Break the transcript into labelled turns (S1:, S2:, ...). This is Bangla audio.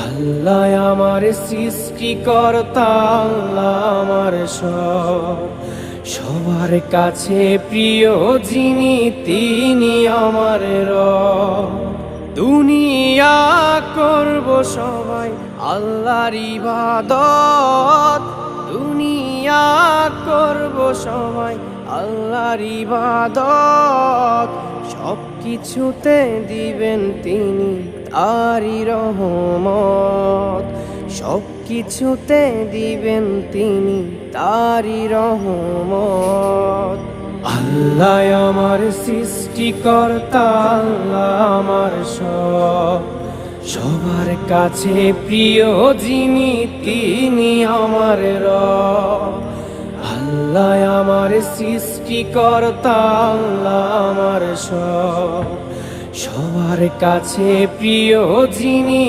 S1: আল্লাহ আমার সৃষ্টিকর্তা, আল্লাহ আমার সব, সবার কাছে প্রিয় যিনি তিনি আমার রব। দুনিয়া করব সবাই আল্লাহর ইবাদত, দুনিয়া করব সবাই আল্লাহর ইবাদত। সব কিছুতে দিবেন তিনি তারই রহমত, সব কিছুতে দিবেন তিনি তারই রহমত। আল্লাহ আমার সৃষ্টিকর্তা, আল্লাহ আমার সব, সবার কাছে প্রিয় যিনি তিনি আমার রব। আল্লাহ আমার সৃষ্টিকর্তা, আল্লাহ আমার সব, সবার কাছে প্রিয় যিনি